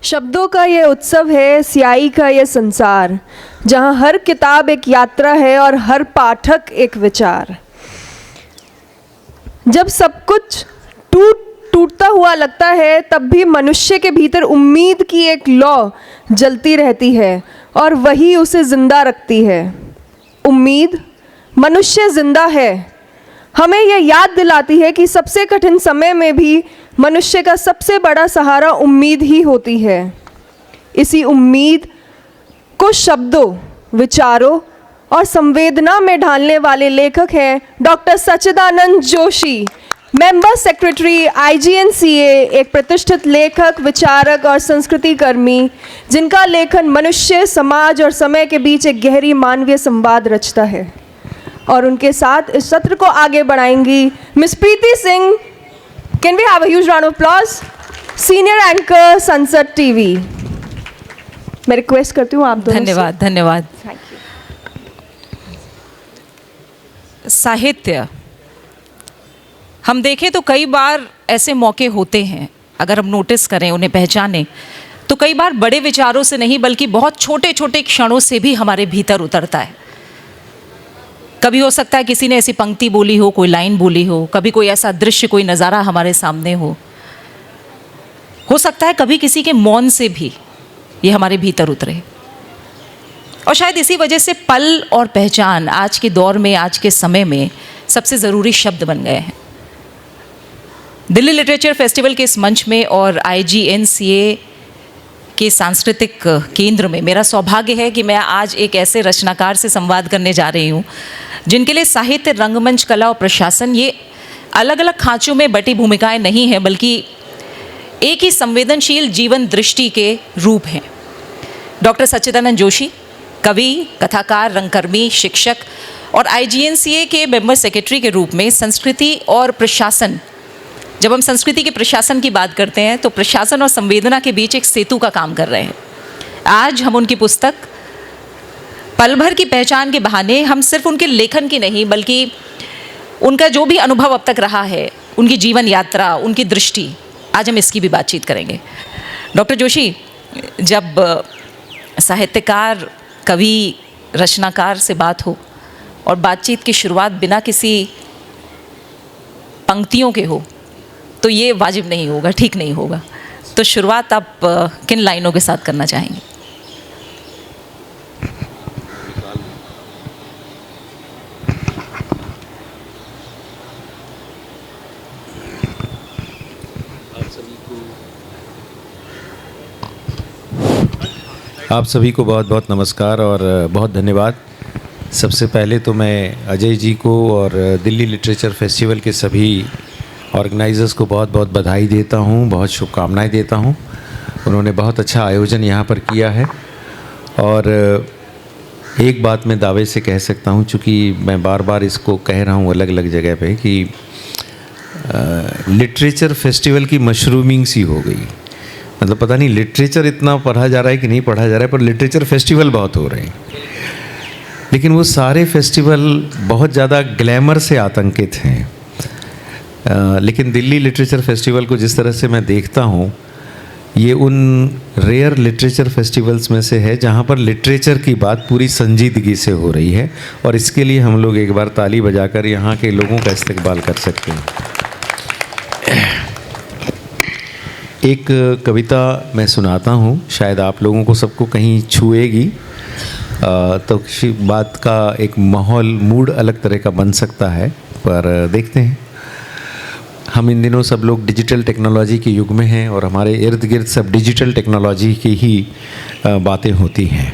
शब्दों का ये उत्सव है, स्याही का ये संसार, जहाँ हर किताब एक यात्रा है और हर पाठक एक विचार। जब सब कुछ टूटता हुआ लगता है, तब भी मनुष्य के भीतर उम्मीद की एक लौ जलती रहती है और वही उसे जिंदा रखती है। उम्मीद, मनुष्य जिंदा है, हमें यह याद दिलाती है कि सबसे कठिन समय में भी मनुष्य का सबसे बड़ा सहारा उम्मीद ही होती है। इसी उम्मीद को शब्दों, विचारों और संवेदना में ढालने वाले लेखक हैं डॉक्टर सच्चिदानंद जोशी, मेंबर सेक्रेटरी IGNCA, एक प्रतिष्ठित लेखक, विचारक और संस्कृति कर्मी, जिनका लेखन मनुष्य, समाज और समय के बीच एक गहरी मानवीय संवाद रचता है। और उनके साथ इस सत्र को आगे बढ़ाएंगी miss Preeti Singh. Can we have a huge round of applause? Senior anchor sunset TV। मैं रिक्वेस्ट करती हूँ आप दोनों से। धन्यवाद, धन्यवाद। Thank you. साहित्य, हम देखें तो कई बार ऐसे मौके होते हैं, अगर हम नोटिस करें, उन्हें पहचानें, तो कई बार बड़े विचारों से नहीं बल्कि बहुत छोटे छोटे क्षणों से भी हमारे भीतर उतरता है। कभी हो सकता है किसी ने ऐसी पंक्ति बोली हो, कोई लाइन बोली हो, कभी कोई ऐसा दृश्य, कोई नज़ारा हमारे सामने हो सकता है कभी किसी के मौन से भी ये हमारे भीतर उतरे। और शायद इसी वजह से पल और पहचान आज के दौर में, आज के समय में सबसे ज़रूरी शब्द बन गए हैं। दिल्ली लिटरेचर फेस्टिवल के इस मंच में और IGNCA के सांस्कृतिक केंद्र में मेरा सौभाग्य है कि मैं आज एक ऐसे रचनाकार से संवाद करने जा रही हूँ जिनके लिए साहित्य, रंगमंच, कला और प्रशासन ये अलग अलग खांचों में बटी भूमिकाएं नहीं हैं, बल्कि एक ही संवेदनशील जीवन दृष्टि के रूप हैं। डॉक्टर सच्चिदानंद जोशी कवि, कथाकार, रंगकर्मी, शिक्षक और IGNCA के मेंबर सेक्रेटरी के रूप में संस्कृति और प्रशासन, जब हम संस्कृति के प्रशासन की बात करते हैं तो प्रशासन और संवेदना के बीच एक सेतु का काम कर रहे हैं। आज हम उनकी पुस्तक पल भर की पहचान के बहाने हम सिर्फ उनके लेखन की नहीं बल्कि उनका जो भी अनुभव अब तक रहा है, उनकी जीवन यात्रा, उनकी दृष्टि, आज हम इसकी भी बातचीत करेंगे। डॉक्टर जोशी, जब साहित्यकार, कवि, रचनाकार से बात हो और बातचीत की शुरुआत बिना किसी पंक्तियों के हो तो ये वाजिब नहीं होगा, ठीक नहीं होगा। तो शुरुआत आप किन लाइनों के साथ करना चाहेंगे? आप सभी को बहुत बहुत नमस्कार और बहुत धन्यवाद। सबसे पहले तो मैं अजय जी को और दिल्ली लिटरेचर फेस्टिवल के सभी ऑर्गेनाइजर्स को बहुत बहुत बधाई देता हूँ, बहुत शुभकामनाएं देता हूँ। उन्होंने बहुत अच्छा आयोजन यहाँ पर किया है। और एक बात मैं दावे से कह सकता हूँ, चूँकि मैं बार बार इसको कह रहा हूँ अलग अलग जगह पे, कि लिटरेचर फेस्टिवल की मशरूमिंग सी हो गई। मतलब पता नहीं लिटरेचर इतना पढ़ा जा रहा है कि नहीं पढ़ा जा रहा है, पर लिटरेचर फेस्टिवल बहुत हो रहे हैं। लेकिन वो सारे फेस्टिवल बहुत ज़्यादा ग्लैमर से आतंकित हैं। लेकिन दिल्ली लिटरेचर फेस्टिवल को जिस तरह से मैं देखता हूँ, ये उन रेयर लिटरेचर फेस्टिवल्स में से है जहाँ पर लिटरेचर की बात पूरी संजीदगी से हो रही है। और इसके लिए हम लोग एक बार ताली बजाकर यहाँ के लोगों का इस्तकबाल कर सकते हैं। एक कविता मैं सुनाता हूँ, शायद आप लोगों को सबको कहीं छुएगी, तो बात का एक माहौल, मूड अलग तरह का बन सकता है, पर देखते हैं। हम इन दिनों सब लोग डिजिटल टेक्नोलॉजी के युग में हैं और हमारे इर्द गिर्द सब डिजिटल टेक्नोलॉजी की ही बातें होती हैं।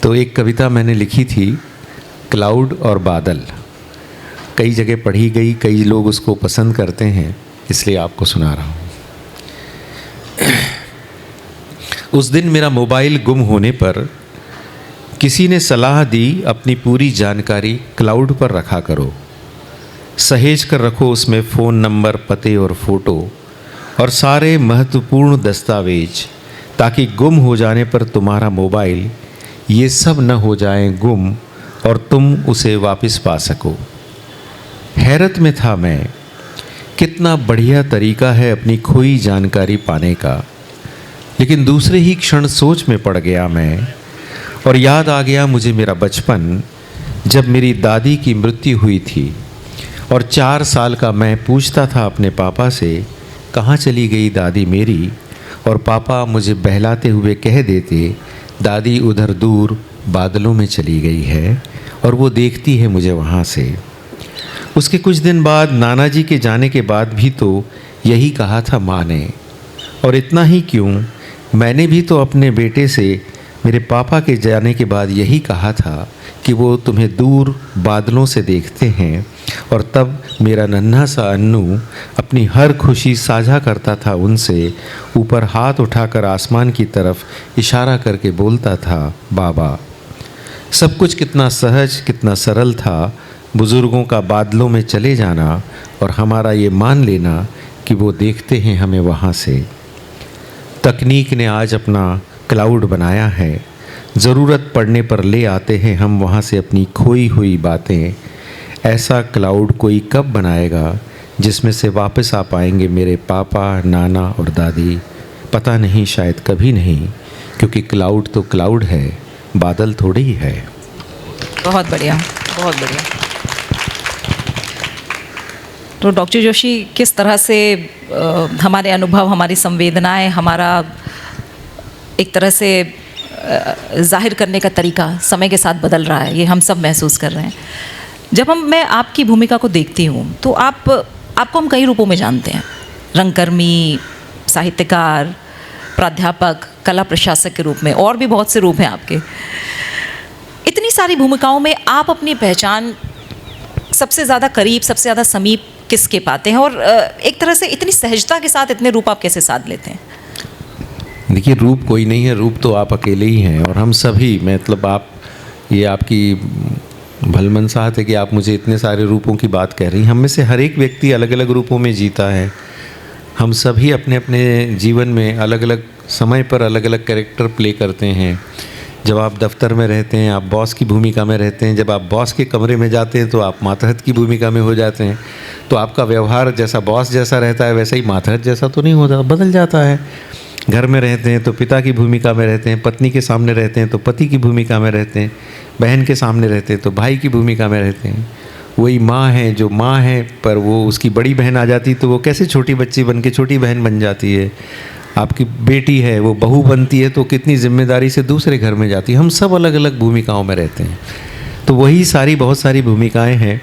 तो एक कविता मैंने लिखी थी, क्लाउड और बादल। कई जगह पढ़ी गई, कई लोग उसको पसंद करते हैं, इसलिए आपको सुना रहा हूँ। उस दिन मेरा मोबाइल गुम होने पर किसी ने सलाह दी, अपनी पूरी जानकारी क्लाउड पर रखा करो, सहेज कर रखो उसमें फ़ोन नंबर, पते और फ़ोटो और सारे महत्वपूर्ण दस्तावेज, ताकि गुम हो जाने पर तुम्हारा मोबाइल ये सब न हो जाए गुम और तुम उसे वापस पा सको। हैरत में था मैं, कितना बढ़िया तरीका है अपनी खोई जानकारी पाने का। लेकिन दूसरे ही क्षण सोच में पड़ गया मैं, और याद आ गया मुझे मेरा बचपन, जब मेरी दादी की मृत्यु हुई थी और 4 साल का मैं पूछता था अपने पापा से, कहाँ चली गई दादी मेरी, और पापा मुझे बहलाते हुए कह देते, दादी उधर दूर बादलों में चली गई है और वो देखती है मुझे वहाँ से। उसके कुछ दिन बाद नाना जी के जाने के बाद भी तो यही कहा था माँ ने, और इतना ही क्यों, मैंने भी तो अपने बेटे से मेरे पापा के जाने के बाद यही कहा था कि वो तुम्हें दूर बादलों से देखते हैं, और तब मेरा नन्हा सा अन्नू अपनी हर खुशी साझा करता था उनसे, ऊपर हाथ उठाकर आसमान की तरफ इशारा करके बोलता था, बाबा। सब कुछ कितना सहज, कितना सरल था, बुज़ुर्गों का बादलों में चले जाना और हमारा ये मान लेना कि वो देखते हैं हमें वहाँ से। तकनीक ने आज अपना क्लाउड बनाया है, ज़रूरत पड़ने पर ले आते हैं हम वहाँ से अपनी खोई हुई बातें। ऐसा क्लाउड कोई कब बनाएगा जिसमें से वापस आ पाएंगे मेरे पापा, नाना और दादी? पता नहीं, शायद कभी नहीं, क्योंकि क्लाउड तो क्लाउड है, बादल थोड़ी ही है। बहुत बढ़िया, बहुत बढ़िया। तो डॉक्टर जोशी, किस तरह से हमारे अनुभव, हमारी संवेदनाएं, हमारा एक तरह से जाहिर करने का तरीका समय के साथ बदल रहा है, ये हम सब महसूस कर रहे हैं। जब मैं आपकी भूमिका को देखती हूँ तो आपको हम कई रूपों में जानते हैं, रंगकर्मी, साहित्यकार, प्राध्यापक, कला प्रशासक के रूप में, और भी बहुत से रूप हैं आपके। इतनी सारी भूमिकाओं में आप अपनी पहचान सबसे ज़्यादा करीब, सबसे ज़्यादा समीप किसके पाते हैं, और एक तरह से इतनी सहजता के साथ इतने रूप आप कैसे साध लेते हैं? देखिए, रूप कोई नहीं है, रूप तो आप अकेले ही हैं, और हम सभी, मतलब आप, ये आपकी भलमनसाहत है कि आप मुझे इतने सारे रूपों की बात कह रही हैं। हम में से हर एक व्यक्ति अलग अलग रूपों में जीता है। हम सभी अपने अपने जीवन में अलग अलग समय पर अलग अलग कैरेक्टर प्ले करते हैं। जब आप दफ्तर में रहते हैं, आप बॉस की भूमिका में रहते हैं। जब आप बॉस के कमरे में जाते हैं तो आप मातहत की भूमिका में हो जाते हैं। तो आपका व्यवहार जैसा बॉस जैसा रहता है वैसा ही मातहत जैसा तो नहीं होता, बदल जाता है। घर में रहते हैं तो पिता की भूमिका में रहते हैं, पत्नी के सामने रहते हैं तो पति की भूमिका में रहते हैं, बहन के सामने रहते हैं तो भाई की भूमिका में रहते हैं। वही माँ है जो माँ है, पर वो उसकी बड़ी बहन आ जाती तो वो कैसे छोटी बच्ची बन के छोटी बहन बन जाती है। आपकी बेटी है, वो बहू बनती है तो कितनी जिम्मेदारी से दूसरे घर में जाती है। हम सब अलग अलग भूमिकाओं में रहते हैं। तो वही सारी बहुत सारी भूमिकाएं हैं।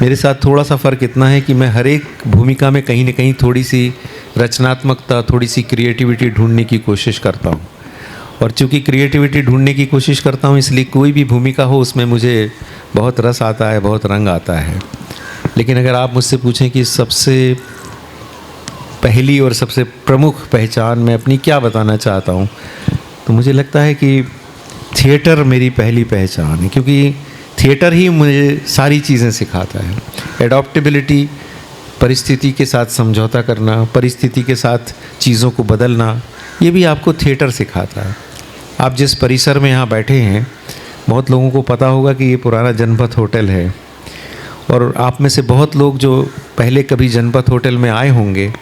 मेरे साथ थोड़ा सा फ़र्क इतना है कि मैं हर एक भूमिका में कहीं ना कहीं थोड़ी सी रचनात्मकता, थोड़ी सी क्रिएटिविटी ढूंढने की कोशिश करता हूँ। और चूँकि क्रिएटिविटी ढूंढने की कोशिश करता हूँ, इसलिए कोई भी भूमिका हो उसमें मुझे बहुत रस आता है, बहुत रंग आता है। लेकिन अगर आप मुझसे पूछें कि सबसे पहली और सबसे प्रमुख पहचान मैं अपनी क्या बताना चाहता हूँ, तो मुझे लगता है कि थिएटर मेरी पहली पहचान है, क्योंकि थिएटर ही मुझे सारी चीज़ें सिखाता है। एडॉप्टेबिलिटी, परिस्थिति के साथ समझौता करना, परिस्थिति के साथ चीज़ों को बदलना, ये भी आपको थिएटर सिखाता है। आप जिस परिसर में यहाँ बैठे हैं, बहुत लोगों को पता होगा कि ये पुराना जनपथ होटल है, और आप में से बहुत लोग जो पहले कभी जनपथ होटल में आए होंगे,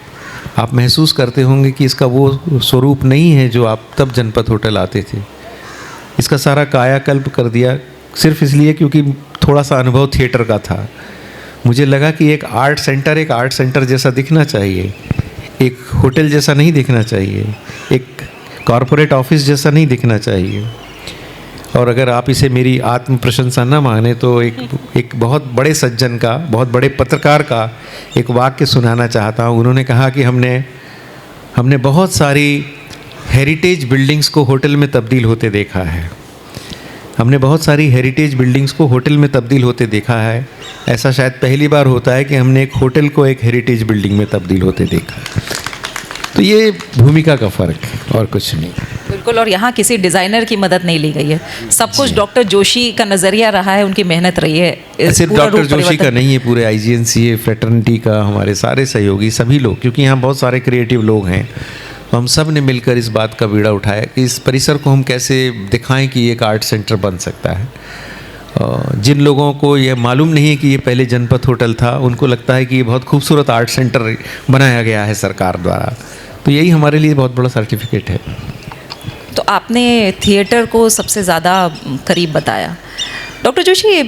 आप महसूस करते होंगे कि इसका वो स्वरूप नहीं है जो आप तब जनपथ होटल आते थे। इसका सारा कायाकल्प कर दिया सिर्फ इसलिए क्योंकि थोड़ा सा अनुभव थिएटर का था। मुझे लगा कि एक आर्ट सेंटर जैसा दिखना चाहिए, एक होटल जैसा नहीं दिखना चाहिए, एक कॉरपोरेट ऑफिस जैसा नहीं दिखना चाहिए। और अगर आप इसे मेरी आत्म प्रशंसा न माने तो एक बहुत बड़े सज्जन का, बहुत बड़े पत्रकार का एक वाक्य सुनाना चाहता हूँ। उन्होंने कहा कि हमने बहुत सारी हेरिटेज बिल्डिंग्स को होटल में तब्दील होते देखा है। हमने बहुत सारी हेरिटेज बिल्डिंग्स को होटल में तब्दील होते देखा है। ऐसा शायद पहली बार होता है कि हमने एक होटल को एक हेरिटेज बिल्डिंग में तब्दील होते देखा है। तो ये भूमिका का फ़र्क है और कुछ नहीं। बिल्कुल, और यहाँ किसी डिज़ाइनर की मदद नहीं ली गई है, सब कुछ डॉक्टर जोशी का नज़रिया रहा है, उनकी मेहनत रही है। सिर्फ डॉक्टर जोशी का नहीं है, पूरे IGNCA फ्रेटर्निटी का, हमारे सारे सहयोगी सभी लोग, क्योंकि यहाँ बहुत सारे क्रिएटिव लोग हैं। तो हम सब ने मिलकर इस बात का बीड़ा उठाया कि इस परिसर को हम कैसे दिखाएं कि एक आर्ट सेंटर बन सकता है। जिन लोगों को ये मालूम नहीं है कि ये पहले जनपथ होटल था, उनको लगता है कि ये बहुत खूबसूरत आर्ट सेंटर बनाया गया है सरकार द्वारा। तो यही हमारे लिए बहुत बड़ा सर्टिफिकेट है। तो आपने थिएटर को सबसे ज़्यादा करीब बताया। डॉक्टर जोशी,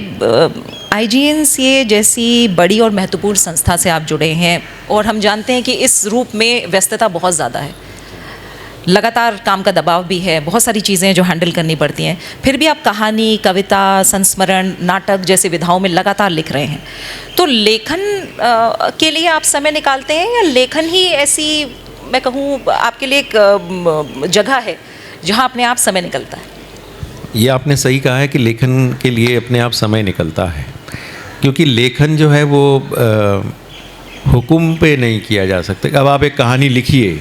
IGN's ये जैसी बड़ी और महत्वपूर्ण संस्था से आप जुड़े हैं और हम जानते हैं कि इस रूप में व्यस्तता बहुत ज़्यादा है, लगातार काम का दबाव भी है, बहुत सारी चीज़ें जो हैंडल करनी पड़ती हैं, फिर भी आप कहानी, कविता, संस्मरण, नाटक जैसे विधाओं में लगातार लिख रहे हैं। तो लेखन के लिए आप समय निकालते हैं या लेखन ही ऐसी, मैं कहूँ, आपके लिए एक जगह है जहाँ अपने आप समय निकलता है? ये आपने सही कहा है कि लेखन के लिए अपने आप समय निकलता है, क्योंकि लेखन जो है वो हुक्म पे नहीं किया जा सकता। अब आप एक कहानी लिखिए,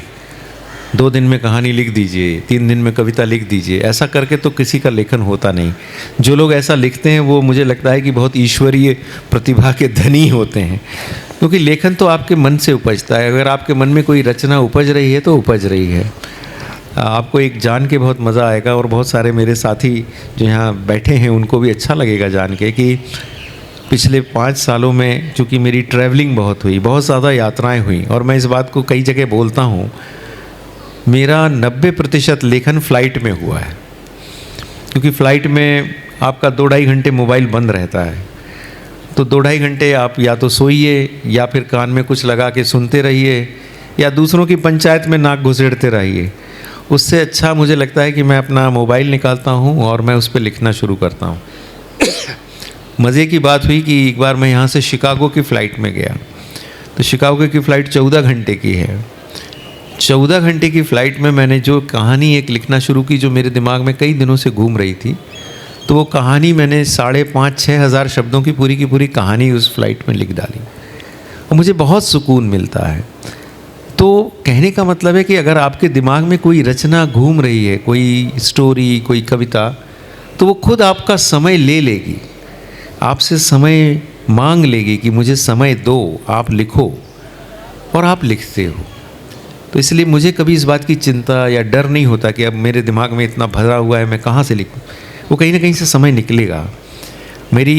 2 दिन में कहानी लिख दीजिए, 3 दिन में कविता लिख दीजिए, ऐसा करके तो किसी का लेखन होता नहीं। जो लोग ऐसा लिखते हैं वो मुझे लगता है कि बहुत ईश्वरीय प्रतिभा के धनी होते हैं, क्योंकि लेखन तो आपके मन से उपजता है। अगर आपके मन में कोई रचना उपज रही है तो उपज रही है। आपको एक जान के बहुत मज़ा आएगा, और बहुत सारे मेरे साथी जो यहाँ बैठे हैं उनको भी अच्छा लगेगा जान के कि पिछले 5 सालों में चूँकि मेरी ट्रैवलिंग बहुत हुई, बहुत ज़्यादा यात्राएं हुई, और मैं इस बात को कई जगह बोलता हूँ, मेरा 90% लेखन फ़्लाइट में हुआ है। क्योंकि फ़्लाइट में आपका 2-2.5 घंटे मोबाइल बंद रहता है, तो 2-2.5 घंटे आप या तो सोइए या फिर कान में कुछ लगा के सुनते rहिए या दूसरों की पंचायत में नाक घुसेड़ते रहिए। उससे अच्छा मुझे लगता है कि मैं अपना मोबाइल निकालता हूँ और मैं उस पर लिखना शुरू करता हूँ। मज़े की बात हुई कि एक बार मैं यहाँ से शिकागो की फ़्लाइट में गया, तो शिकागो की फ़्लाइट 14 घंटे की है। 14 घंटे की फ़्लाइट में मैंने जो कहानी एक लिखना शुरू की, जो मेरे दिमाग में कई दिनों से घूम रही थी, तो वो कहानी मैंने 5,500-6 हज़ार शब्दों की पूरी कहानी उस फ़्लाइट में लिख डाली, और मुझे बहुत सुकून मिलता है। तो कहने का मतलब है कि अगर आपके दिमाग में कोई रचना घूम रही है, कोई स्टोरी, कोई कविता, तो वो खुद आपका समय ले लेगी, आपसे समय मांग लेगी कि मुझे समय दो, आप लिखो, और आप लिखते हो। तो इसलिए मुझे कभी इस बात की चिंता या डर नहीं होता कि अब मेरे दिमाग में इतना भरा हुआ है, मैं कहाँ से लिखूँ। वो कहीं ना कहीं से समय निकलेगा। मेरी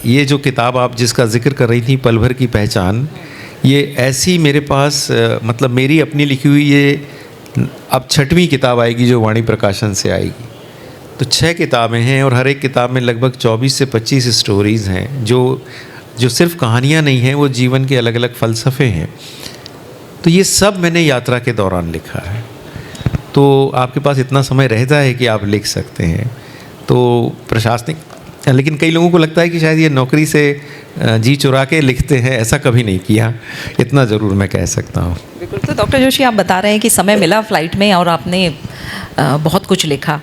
ये जो किताब आप जिसका जिक्र कर रही थी, पल भर की पहचान, ये ऐसी मेरे पास मतलब मेरी अपनी लिखी हुई ये अब 6वीं किताब आएगी जो वाणी प्रकाशन से आएगी। तो 6 किताबें हैं, और हर एक किताब में लगभग 24 से 25 स्टोरीज़ हैं, जो सिर्फ कहानियाँ नहीं हैं, वो जीवन के अलग अलग फ़लसफ़े हैं। तो ये सब मैंने यात्रा के दौरान लिखा है। तो आपके पास इतना समय रहता है कि आप लिख सकते हैं। तो प्रशासनिक, लेकिन कई लोगों को लगता है कि शायद ये नौकरी से जी चुरा के लिखते हैं, ऐसा कभी नहीं किया, इतना ज़रूर मैं कह सकता हूँ। बिल्कुल। तो डॉक्टर जोशी, आप बता रहे हैं कि समय मिला फ़्लाइट में और आपने बहुत कुछ लिखा,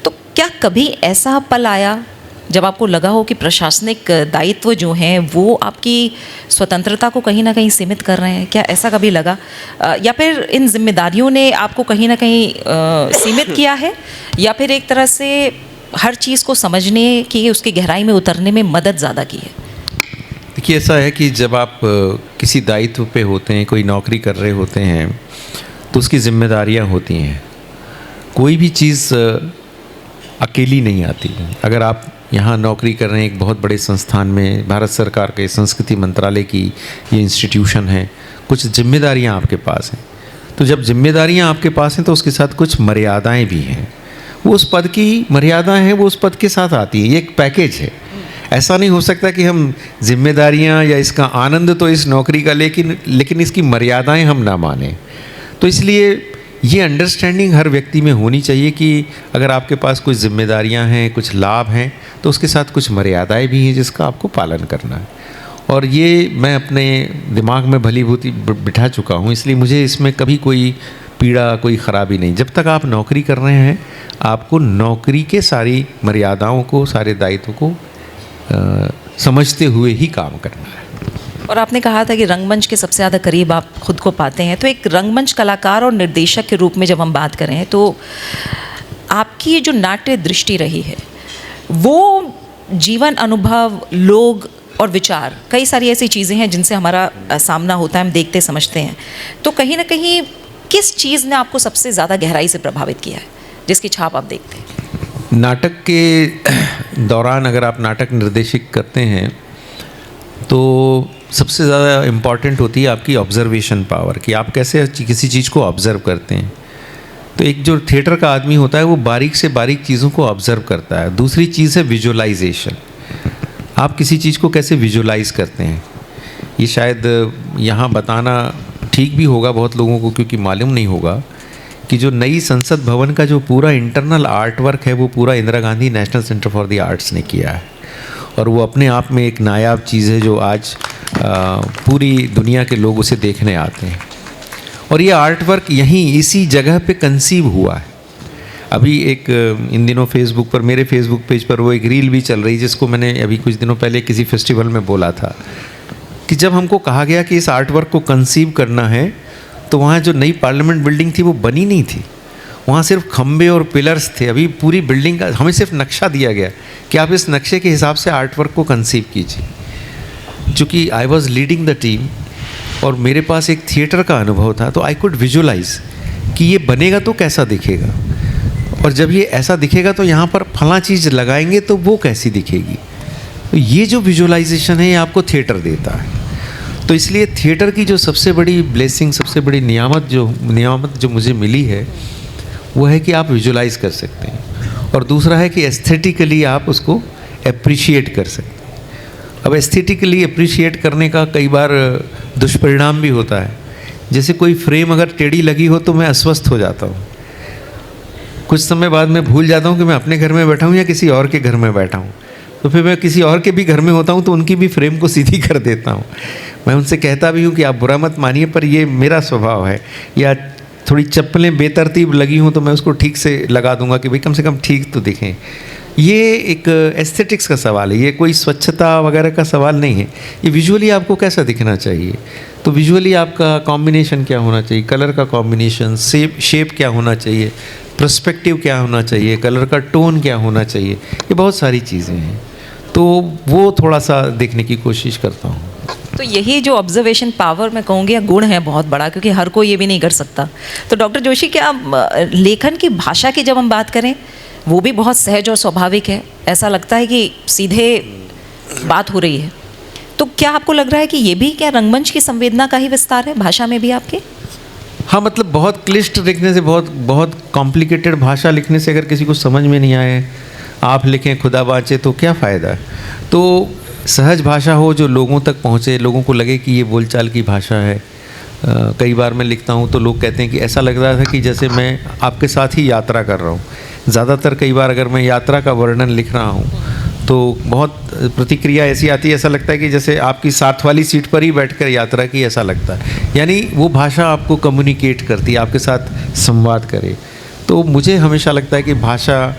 तो क्या कभी ऐसा पल आया जब आपको लगा हो कि प्रशासनिक दायित्व जो हैं वो आपकी स्वतंत्रता को कहीं ना कहीं सीमित कर रहे हैं? क्या ऐसा कभी लगा, या फिर इन जिम्मेदारियों ने आपको कहीं ना कहीं सीमित किया है, या फिर एक तरह से हर चीज़ को समझने की, उसकी गहराई में उतरने में मदद ज़्यादा की है? देखिए, ऐसा है कि जब आप किसी दायित्व पे होते हैं, कोई नौकरी कर रहे होते हैं, तो उसकी जिम्मेदारियां होती हैं। कोई भी चीज़ अकेली नहीं आती। अगर आप यहाँ नौकरी कर रहे हैं एक बहुत बड़े संस्थान में, भारत सरकार के संस्कृति मंत्रालय की ये इंस्टीट्यूशन है, कुछ जिम्मेदारियाँ आपके पास हैं। तो जब जिम्मेदारियाँ आपके पास हैं तो उसके साथ कुछ मर्यादाएं भी हैं। वो उस पद की मर्यादाएं हैं, वो उस पद के साथ आती है। ये एक पैकेज है। ऐसा नहीं हो सकता कि हम जिम्मेदारियाँ या इसका आनंद तो इस नौकरी का लेकिन इसकी मर्यादाएं हम ना माने। तो इसलिए ये अंडरस्टैंडिंग हर व्यक्ति में होनी चाहिए कि अगर आपके पास कुछ जिम्मेदारियां हैं, कुछ लाभ हैं, तो उसके साथ कुछ मर्यादाएं भी हैं जिसका आपको पालन करना है। और ये मैं अपने दिमाग में भलीभांति बिठा चुका हूँ, इसलिए मुझे इसमें कभी कोई पीड़ा, कोई ख़राबी नहीं। जब तक आप नौकरी कर रहे हैं, आपको नौकरी के सारी मर्यादाओं को, सारे दायित्व को समझते हुए ही काम करना है। और आपने कहा था कि रंगमंच के सबसे ज़्यादा करीब आप खुद को पाते हैं, तो एक रंगमंच कलाकार और निर्देशक के रूप में जब हम बात करें तो आपकी जो नाट्य दृष्टि रही है, वो जीवन अनुभव, लोग और विचार, कई सारी ऐसी चीज़ें हैं जिनसे हमारा सामना होता है, हम देखते समझते हैं। तो कहीं ना कहीं किस चीज़ ने आपको सबसे ज़्यादा गहराई से प्रभावित किया है, जिसकी छाप आप देखते हैं? नाटक के दौरान अगर आप नाटक निर्देशित करते हैं तो सबसे ज़्यादा इम्पॉर्टेंट होती है आपकी ऑब्जर्वेशन पावर, कि आप कैसे किसी चीज़ को ऑब्ज़र्व करते हैं। तो एक जो थिएटर का आदमी होता है वो बारीक से बारीक चीज़ों को ऑब्जर्व करता है। दूसरी चीज़ है विजुअलाइजेशन, आप किसी चीज़ को कैसे विजुअलाइज करते हैं। ये शायद यहाँ बताना ठीक भी होगा बहुत लोगों को, क्योंकि मालूम नहीं होगा कि जो नई संसद भवन का जो पूरा इंटरनल आर्ट वर्क है वो पूरा Indira Gandhi national centre for the arts ने किया है, और वो अपने आप में एक नायाब चीज़ है जो आज पूरी दुनिया के लोग उसे देखने आते हैं। और ये आर्ट वर्क यहीं इसी जगह पे कंसीव हुआ है। अभी एक इन दिनों फेसबुक पर, मेरे फेसबुक पेज पर वो एक रील भी चल रही, जिसको मैंने अभी कुछ दिनों पहले किसी फेस्टिवल में बोला था कि जब हमको कहा गया कि इस आर्ट वर्क को कंसीव करना है, तो वहाँ जो नई पार्लियामेंट बिल्डिंग थी वो बनी नहीं थी, वहाँ सिर्फ खंबे और पिलर्स थे। अभी पूरी बिल्डिंग का हमें सिर्फ नक्शा दिया गया कि आप इस नक्शे के हिसाब से आर्ट वर्क को कंसीव कीजिए। चूँकि I was leading the team और मेरे पास एक थिएटर का अनुभव था, तो आई कुड विजुअलाइज कि ये बनेगा तो कैसा दिखेगा, और जब ये ऐसा दिखेगा तो यहाँ पर फला चीज़ लगाएंगे तो वो कैसी दिखेगी। तो ये जो विजुअलाइजेशन है ये आपको थिएटर देता है। तो इसलिए थिएटर की जो सबसे बड़ी ब्लेसिंग, सबसे बड़ी नियामत जो मुझे मिली है वो है कि आप विजुअलाइज कर सकते हैं, और दूसरा है कि एस्थेटिकली आप उसको एप्रिशिएट कर सकते हैं। अब एस्थेटिकली अप्रिशिएट करने का कई बार दुष्परिणाम भी होता है। जैसे कोई फ्रेम अगर टेढ़ी लगी हो तो मैं अस्वस्थ हो जाता हूँ, कुछ समय बाद मैं भूल जाता हूँ कि मैं अपने घर में बैठा हूँ या किसी और के घर में बैठा हूँ। तो फिर मैं किसी और के भी घर में होता हूँ तो उनकी भी फ्रेम को सीधी कर देता हूँ। मैं उनसे कहता भी हूँ कि आप बुरा मत मानिए, पर ये मेरा स्वभाव है। या थोड़ी चप्पलें बेतरतीब लगी हों तो मैं उसको ठीक से लगा दूंगा कि भाई कम से कम ठीक तो दिखें। ये एक एस्थेटिक्स का सवाल है, ये कोई स्वच्छता वगैरह का सवाल नहीं है। ये विजुअली आपको कैसा दिखना चाहिए, तो विजुअली आपका कॉम्बिनेशन क्या होना चाहिए, कलर का कॉम्बिनेशन, शेप क्या होना चाहिए, पर्सपेक्टिव क्या होना चाहिए, कलर का टोन क्या होना चाहिए, ये बहुत सारी चीज़ें हैं। तो वो थोड़ा सा देखने की कोशिश करता हूँ। तो यही जो ऑब्जर्वेशन पावर मैं कहूँगी गुण है बहुत बड़ा, क्योंकि हर कोई ये भी नहीं कर सकता। तो डॉक्टर जोशी, क्या लेखन की भाषा की जब हम बात करें वो भी बहुत सहज और स्वाभाविक है, ऐसा लगता है कि सीधे बात हो रही है, तो क्या आपको लग रहा है कि ये भी क्या रंगमंच की संवेदना का ही विस्तार है भाषा में भी आपके? हाँ, मतलब बहुत क्लिष्ट लिखने से, बहुत कॉम्प्लिकेटेड भाषा लिखने से अगर किसी को समझ में नहीं आए, आप लिखें खुदा बाँचे, तो क्या फ़ायदा है। तो सहज भाषा हो जो लोगों तक पहुँचे, लोगों को लगे कि ये बोलचाल की भाषा है। कई बार मैं लिखता हूँ तो लोग कहते हैं कि ऐसा लग रहा था कि जैसे मैं आपके साथ ही यात्रा कर रहा हूँ। ज़्यादातर कई बार अगर मैं यात्रा का वर्णन लिख रहा हूँ तो बहुत प्रतिक्रिया ऐसी आती है, ऐसा लगता है कि जैसे आपकी साथ वाली सीट पर ही बैठकर यात्रा की, ऐसा लगता है। यानी वो भाषा आपको कम्युनिकेट करती है, आपके साथ संवाद करे। तो मुझे हमेशा लगता है कि भाषा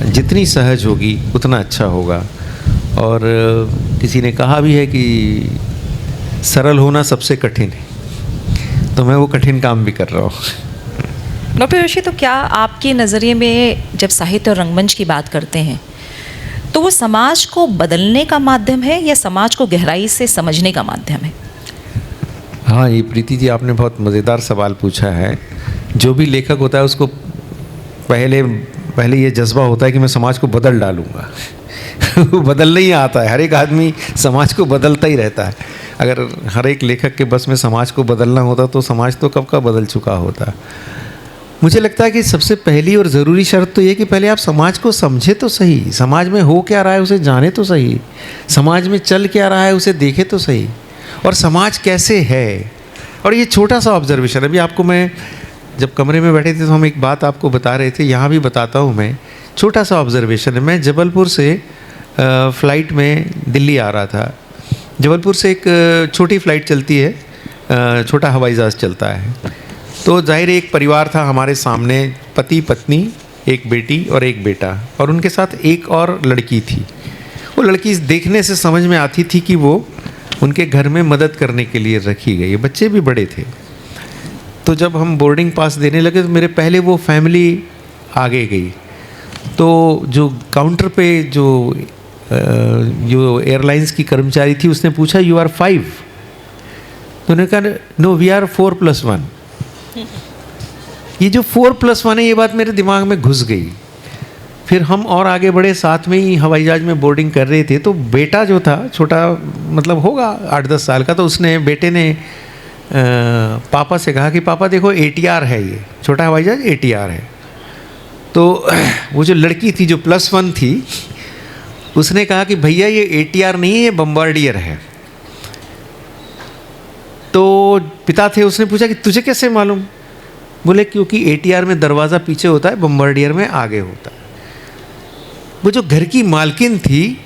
जितनी सहज होगी उतना अच्छा होगा। और किसी ने कहा भी है कि सरल होना सबसे कठिन है, तो मैं वो कठिन काम भी कर रहा हूँ। डॉक्टर जोशी, तो क्या आपके नज़रिए में जब साहित्य और रंगमंच की बात करते हैं तो वो समाज को बदलने का माध्यम है या समाज को गहराई से समझने का माध्यम है? हाँ, ये प्रीति जी आपने बहुत मज़ेदार सवाल पूछा है। जो भी लेखक होता है उसको पहले ये जज्बा होता है कि मैं समाज को बदल डालूँगा। वो बदलना ही आता है, हर एक आदमी समाज को बदलता ही रहता है। अगर हर एक लेखक के बस में समाज को बदलना होता तो समाज तो कब का बदल चुका होता। मुझे लगता है कि सबसे पहली और ज़रूरी शर्त तो ये कि पहले आप समाज को समझे तो सही, समाज में हो क्या रहा है उसे जाने तो सही, समाज में चल क्या रहा है उसे देखे तो सही, और समाज कैसे है। और ये छोटा सा ऑब्जर्वेशन, अभी आपको मैं जब कमरे में बैठे थे तो हम एक बात आपको बता रहे थे, यहाँ भी बताता हूँ मैं। छोटा सा ऑब्जर्वेशन है, मैं जबलपुर से फ़्लाइट में दिल्ली आ रहा था। जबलपुर से एक छोटी फ़्लाइट चलती है, छोटा हवाई जहाज़ चलता है। तो जाहिर एक परिवार था हमारे सामने, पति पत्नी, एक बेटी और एक बेटा, और उनके साथ एक और लड़की थी। वो लड़की देखने से समझ में आती थी कि वो उनके घर में मदद करने के लिए रखी गई। बच्चे भी बड़े थे। तो जब हम बोर्डिंग पास देने लगे तो मेरे पहले वो फैमिली आगे गई। तो जो काउंटर पे जो एयरलाइंस की कर्मचारी थी उसने पूछा, यू आर 5? तो उन्होंने कहा नो वी आर 4+1। ये जो 4+1 है, ये बात मेरे दिमाग में घुस गई। फिर हम और आगे बढ़े, साथ में ही हवाई जहाज में बोर्डिंग कर रहे थे। तो बेटा जो था छोटा, मतलब होगा 8-10 साल का, तो उसने, बेटे ने पापा से कहा कि पापा देखो ATR है, ये छोटा हवाई जहाज ATR है। तो वो जो लड़की थी जो +1 थी उसने कहा कि भैया ये ATR नहीं है, ये बम्बार्डियर है। तो पिता थे, उसने पूछा कि तुझे कैसे मालूम? बोले क्योंकि ATR में दरवाज़ा पीछे होता है, बम्बार्डियर में आगे होता है। वो जो घर की मालकिन थी,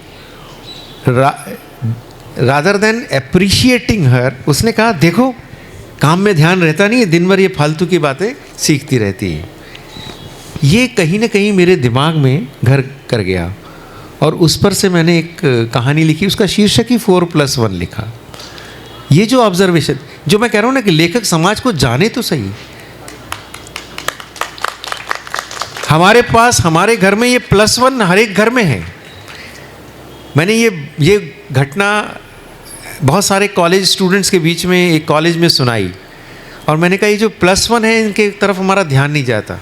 रादर देन अप्रिशिएटिंग हर, उसने कहा देखो काम में ध्यान रहता नहीं है, दिन भर ये फालतू की बातें सीखती रहती है। ये कहीं ना कहीं मेरे दिमाग में घर कर गया और उस पर से मैंने एक कहानी लिखी, उसका शीर्षक ही 4+1 लिखा। ये जो ऑब्जर्वेशन, जो मैं कह रहा हूँ ना कि लेखक समाज को जाने तो सही। हमारे पास हमारे घर में ये +1 हर एक घर में है। मैंने ये घटना बहुत सारे कॉलेज स्टूडेंट्स के बीच में एक कॉलेज में सुनाई और मैंने कहा ये जो +1 है इनके तरफ हमारा ध्यान नहीं जाता।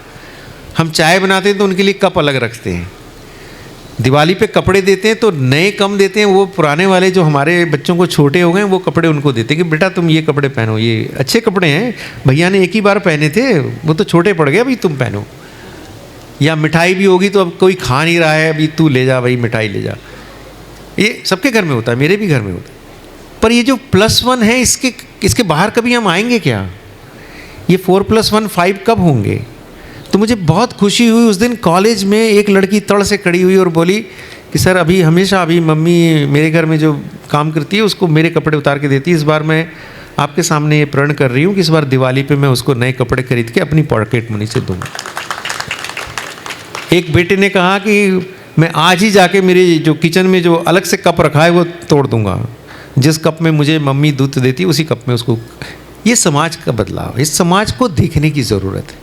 हम चाय बनाते हैं तो उनके लिए कप अलग रखते हैं, दिवाली पे कपड़े देते हैं तो नए कम देते हैं, वो पुराने वाले जो हमारे बच्चों को छोटे हो गए वो कपड़े उनको देते हैं कि बेटा तुम ये कपड़े पहनो, ये अच्छे कपड़े हैं, भैया ने एक ही बार पहने थे, वो तो छोटे पड़ गए, अभी तुम पहनो। या मिठाई भी होगी तो अब कोई खा नहीं रहा है, अभी तू ले जा भाई मिठाई ले जा। ये सबके घर में होता है, मेरे भी घर में होता है। पर ये जो +1 है इसके बाहर कभी हम आएंगे क्या? ये 4+1 5 कब होंगे? तो मुझे बहुत खुशी हुई उस दिन कॉलेज में एक लड़की तड़ से खड़ी हुई और बोली कि सर अभी मम्मी मेरे घर में जो काम करती है उसको मेरे कपड़े उतार के देती है, इस बार मैं आपके सामने ये प्रण कर रही हूँ कि इस बार दिवाली पे मैं उसको नए कपड़े खरीद के अपनी पॉकेट मनी से दूँगा। एक बेटे ने कहा कि मैं आज ही जाके मेरे जो किचन में जो अलग से कप रखा है वो तोड़ दूंगा, जिस कप में मुझे मम्मी दूध देती है उसी कप में उसको। ये समाज का बदलाव, इस समाज को देखने की ज़रूरत है।